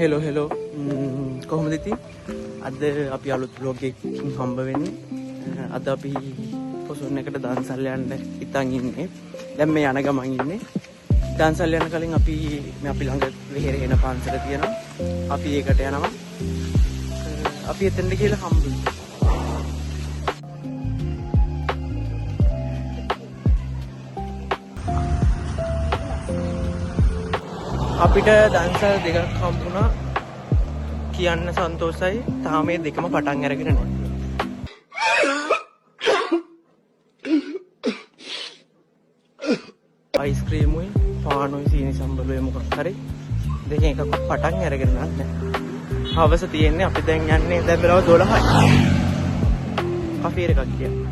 Hello කොහොමද ඉතින් අද අපි අලුත් vlog එකකින් හම්බ වෙන්නේ. අද අපි පොසොන් එකට දන්සල් යන්න ඉතින් ඉන්නේ. දැන් මේ යන ගමන් ඉන්නේ. දන්සල් යන කලින් අපි ළඟ වෙහෙර එන පන්සල තියෙනවා. අපි ඒකට යනවා. අපි එතනට ගිහලා හම්බ වෙමු. අපිට දන්සල් දෙකක් හම්බුණා. කියන්න සන්තෝෂයි. තාම මේ දෙකම පටන් අරගෙන නැහැ. අයිස්ක්‍රීමුයි පානුයි සීනි සම්බලුයි මොකක් හරි දෙකෙන් එකක් පටන් අරගෙන නැහැ. හවස තියෙන්නේ අපි දැන් යන්නේ දැන් වෙලාව 12යි. කෆේ එකක් කියන්නේ.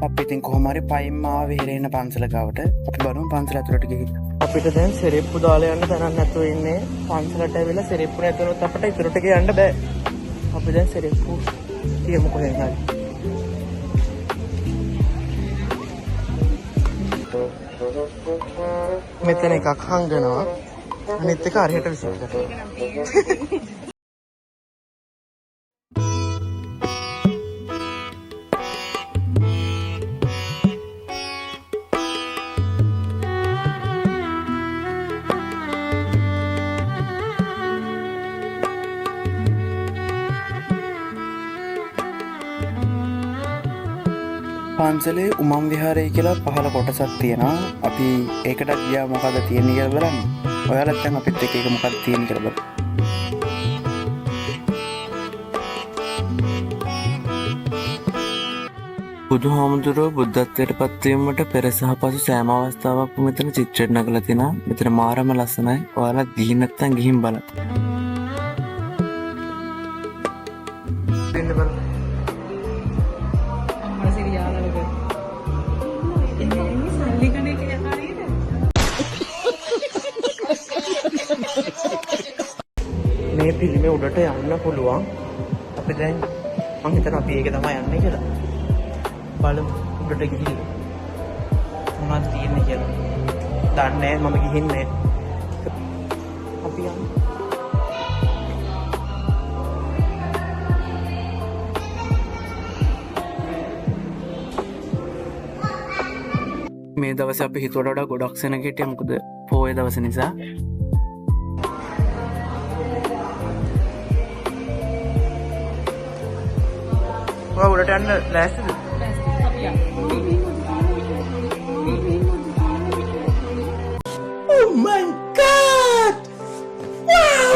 අපි ඉතින් කොහොම හරි පයින් ආවේ හිරේන පන්සල ගාවට. අපි බලමු පන්සල ඇතුළට ගිහින්. අපිට දැන් සෙරෙප්පු දාලා යන්න තැනක් නැතුව ඉන්නේ. පන්සලට ඇවිල්ලා සෙරෙප්පු නැතුනොත් අපිට ඉතුරුට යන්න බෑ. අපි දැන් සෙරෙප්පු තියමු කොහෙන් හරි. මෙතන එකක් හංගනවා. අනිත් එක හරියට විසිල් කරනවා. පන්සලේ උමම් විහාරය කියලා පහළ කොටසක් තියෙනවා. අපි ඒකට ගියා මොකද තියෙන්නේ කියලා බලන්න. ඔයාලත් දැන් අපිත් එක්ක ඒක මොකක්ද තියෙන්නේ කියලා බලන්න. බුදුහාමුදුරුවෝ බුද්ධත්වයට පත්වීමට පෙර සහ පසු සෑම අවස්ථාවක්ම මෙතන චිත්‍රයට නගලා තිනවා. මෙතන මාරම ලස්සනයි. ඔයාලත් ගිහින් නැත්නම් ගිහින් බලන්න. මේ පිළිමේ උඩට යන්න පුළුවන්. අපි දැන් මං හිතනවා අපි ඒක තමයි යන්නේ කියලා. බලමු උඩට ගිහිල්ලා මොනවද තියෙන්නේ කියලා. දන්නේ නැහැ මම ගිහින් නැහැ. අපි යමු. මේ දවසේ අපි හිතුවට වඩා ගොඩක් සෙනග හිටියා. මොකද පොය දවස නිසා. උඩට යන්න ලෑස්තිද? Oh my god! Wow!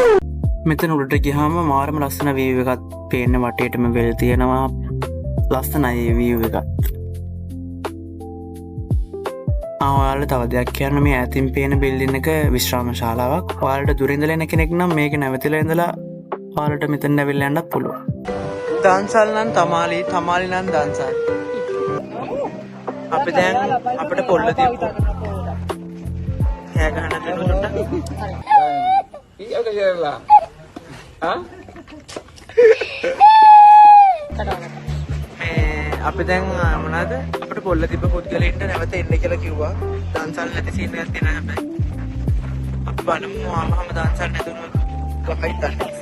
මෙතන උඩට ගියාම මාරම ලස්සන view එකක් පේන්න වටේටම වෙල් තියෙනවා. ලස්සනයි view එකත්. ඔයාලට තව දෙයක් කියන්න. මේ ඈතින් පේන බිල්ඩින් එක විශ්‍රාම ශාලාවක්. ඔයාලට දුරින් ඉඳලා එන කෙනෙක් නම් මේක නැවතිලා ඉඳලා ඔයාලට මෙතන ඇවිල්ලා යන්නත් පුළුවන්. දන්සල් නම් තමාලි නම් දන්සල්. අපි දැන් අපිට පොල්ල තියපු කෑ ගහන්න දෙන්නට. ඊයක කියලා. අපි දැන් මොනවාද අපිට පොල්ල තිබ්බ පුද්ගලයන්ට නැවත එන්න කියලා කිව්වා. දන්සල් නැති සීන් එකක් තියෙනවා හැබැයි. අපි බලමු ආවම දන්සල් නැතුනොත් කොහොමද තන්නේ.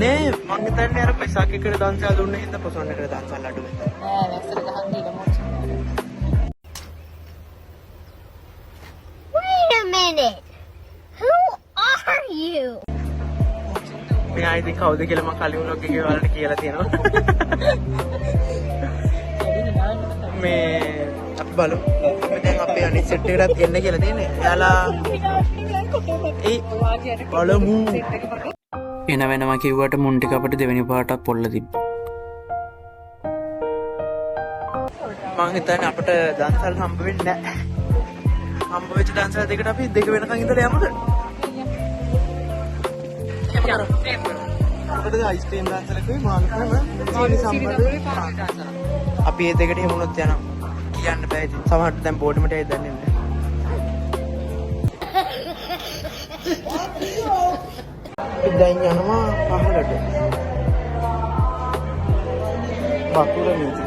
නේ මං හිතන්නේ අර පයිසාක එකට දන්සල් දුන්නේ හින්දා පොසොන් එකට දන්සල් අඩු වෙනවා. නෑ වැස්සට ගහන් දීලා මොකද. Wait a minute. Who are you? මේ ආයිද කවුද කියලා මම කලින් vlog එකේ ඔයාලට කියලා තියෙනවා. මේ අපි බලමු. අපි දැන් අපේ අනිත් සෙට් එකටත් එන්න කියලා තියෙන්නේ. එයාලා බලමු. එන වෙනවා කිව්වට මුන් ටික අපිට දෙවෙනි පාටක් පොල්ල තිබ්බා. මං හිතන්නේ අපිට දන්සල් හම්බ වෙන්නේ නැහැ. හම්බ වෙච්ච දන්සල් දෙකට අපි දෙක වෙනකන් ඉඳලා යමුද? අපිට අයිස්ක්‍රීම් දන්සලකුයි මාළුකුයි සීනි සම්බන්ධ අපි මේ දෙකට යමුනොත් යනවා. කියන්න බෑ ඉතින්. සමහරවිට දැන් බෝඩිමට ඇයි දන්නේ නැහැ. දැන් යනවා පහළට. වතුර නේද?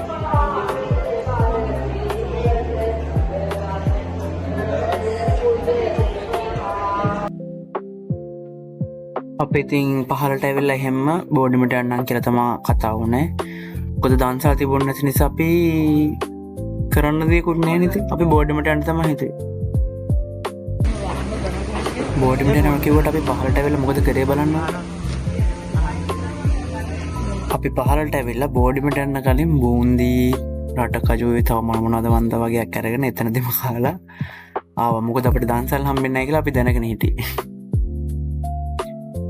අපි ඉතින් පහලට ඇවිල්ලා එහෙම්ම බෝඩිමට යන්නම් කියලා තමා කතා වුණේ. මොකද දන්සල් තිබුණ නැති නිසා අපි කරන්න දෙයක්වත් නැහැ නේද? අපි බෝඩිමට යන්න තමයි හිතුවේ. බෝඩිමට යනවා කිව්වට අපි පහලට ඇවිල්ලා මොකද කරේ බලන්න. අපි පහලට ඇවිල්ලා බෝඩිමට යන්න කලින් බූන්දි රට කජුවේ තව මොනවද වන්ද වගේක් අරගෙන එතනදිම කාලා ආවා. මොකද අපිට දන්සල් හම්බෙන්නේ නැහැ කියලා අපි දැනගෙන හිටියේ.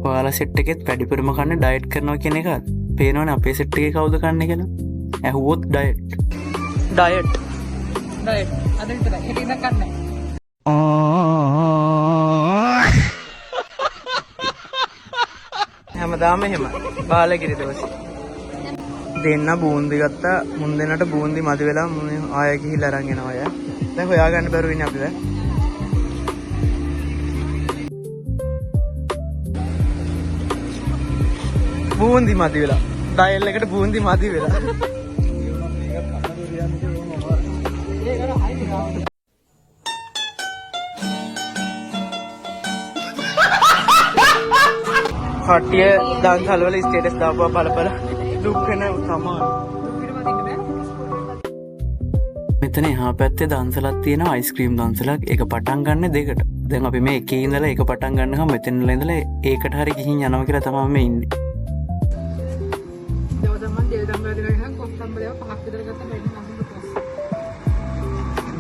ඔයාලා සෙට් එකෙත් වැඩිපුරම කන්නේ ඩයට් කරනවා කියන එකත් පේනවනේ අපේ සෙට් එකේ කවුද කන්නේ කියලා. ඇහුවොත් ඩයට් අද විතරයි හිටින්න කන්නේ. හැමදාම එහෙම බාලගිරි දවසේ දෙන්න බූන්දි ගත්තා. මුන් දෙන්නට බූන්දි මදි වෙලා ආයෙ ගිහිල්ලා අරන් එනවා අය. දැන් හොයාගන්න බැරුව ඉන්නේ අපි දැන්. බූන්දි මදි වෙලා. ඩයල් එකට බූන්දි මදි වෙලා. කට්ටිය දන්සල් වල ස්ටේටස් දාපුවා බලපල දුක් වෙන තමයි. මෙතන එහා පැත්තේ දන්සලක් තියෙනවා, අයිස්ක්‍රීම් දන්සලක්. ඒක පටන් ගන්න දෙකට. දැන් අපි මේ එකේ ඉඳලා ඒක පටන් ගන්නකම් මෙතනලා ඉඳලා ඒකට හරි ගිහින් යනවා කියලා තමයි මේ ඉන්නේ.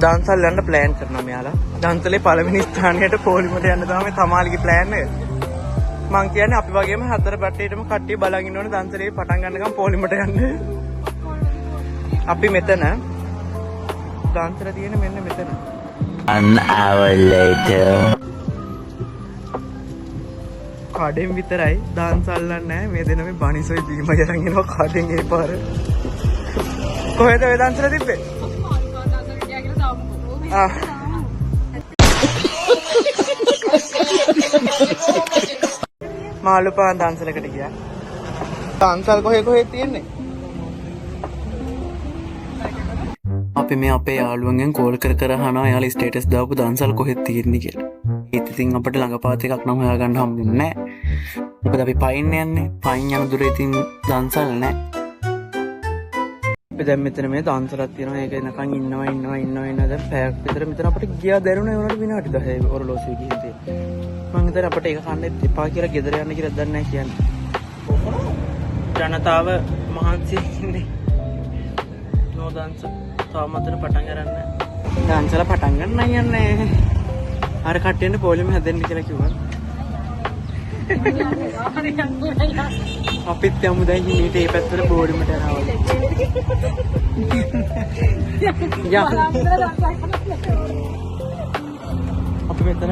දන්සල් යන්න ප්ලෑන් කරනවා මෙයාලා. දන්සලේ පළවෙනි ස්ථානයට පොලිමට යන්න තමයි තමාලිගේ ප්ලෑන් එක. මං කියන්නේ අපි වගේම හතර පැත්තේටම කට්ටිය බලන් ඉන්න ඕනේ දන්සලේ පටන් ගන්නකම් පොලිමට යන්න. අපි මෙතන දන්සල තියෙන මෙන්න මෙතන. An hour later. කඩෙන් විතරයි දන්සල් නැහැ. මේ දෙන මේ බනිසොයි බීම යරන් එනවා කඩෙන් ඒ පාර. කොහෙද ඔය දන්සල තිබ්බේ? මාළුපාන් දන්සලකට ගියා. දන්සල් කොහෙ තියෙන්නේ? අපි මේ අපේ යාළුවන්ගෙන් කෝල් කර අහනවා එයාලා ස්ටේටස් දාපු දන්සල් කොහෙද තියෙන්නේ කියලා. ඒත් ඉතින් අපිට ළඟපාත එකක් නම් හොයාගන්න හම්බුනේ නැහැ. මොකද අපි පයින් යන්නේ. පයින් යන දුරේ ඉතින් දන්සල් නැහැ. අපි දැන් මෙතන මේ දන්සලක් තියෙනවා. ඒක එනකන් ඉන්නවා. දැන් පැයක් විතර මෙතන අපිට ගියා දැනුණා ඒ වුණාට විනාඩි 10 ඔරලෝසුවේ ගිහින් තියෙන්නේ. මං හිතන්නේ අපිට ඒක කන්න එපා කියලා ගෙදර යන්න කියලා දන්නේ නැහැ කියන්නේ. ජනතාව මහන්සි ඉන්නේ. නෝ දන්ස තාමතර පටන් ගන්න. දන්සල පටන් ගන්න යන්නේ. අර කට්ටියන්ට පොලිම හැදෙන්න කියලා කිව්වා. අපිත් යමු දැන් හිමීට ඒ පැත්තට බෝඩිමට යනවා. අපි මෙතන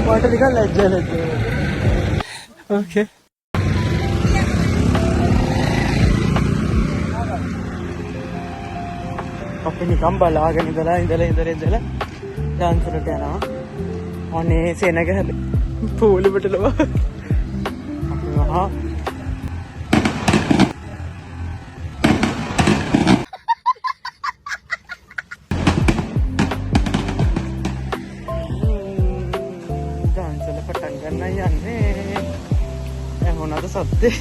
මට ටිකක් ලැජ්ජා. ඕකේ. අපි නිකම් බලාගෙන ඉඳලා දන්සලට යනවා. අනේ සෙනග පොලිමට ලව. අපි මහා දන්සල පටන් ගන්න යන්නේ. ඇහුණාද සද්දේ?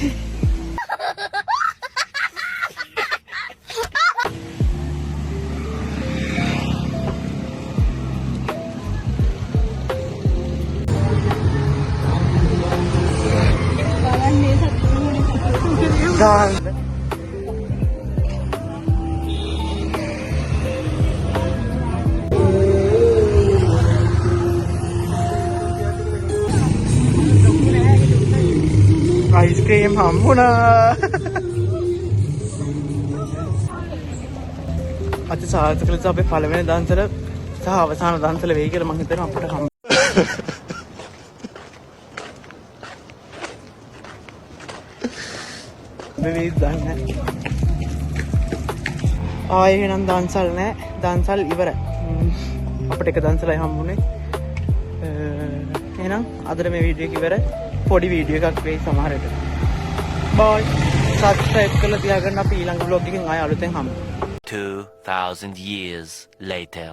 අයිස්ක්‍රීම් හම්බුණා. අද සාර්ථක ලෙස අපේ පළවෙනි දන්සල සහ අවසාන දන්සල වෙයි කියලා මම හිතනවා අපිට හම්බ. වෙයි දන්නේ. ආයේ නම් දන්සල් නැහැ. දන්සල් ඉවරයි. අපිට එක දන්සලයි හම්බුනේ. එහෙනම් අදට මේ වීඩියෝ එක ඉවරයි. පොඩි වීඩියෝ එකක් වෙයි සමහරට. බයි. සබ්ස්ක්‍රයිබ් කරලා තියාගන්න. අපි ඊළඟ vlog එකකින් ආයෙ අලුතෙන් හම්බ. 2000 years later.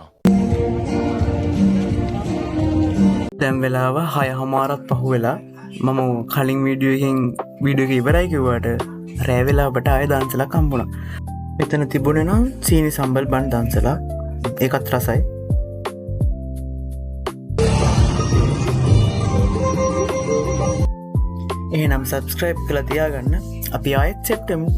දැන් වෙලාව 6:00 පහු වෙලා. මම කලින් වීඩියෝ එක ඉවරයි කිව්වට රෑ වෙලාවට ආයෙ දන්සලක් හම්බුණා. මෙතන තිබුණේ නම් සීනි සම්බල් බන් දන්සලා. ඒකත් රසයි. එහෙනම් සබ්ස්ක්‍රයිබ් කරලා තියාගන්න. අපි ආයෙත් සෙට් වෙමු.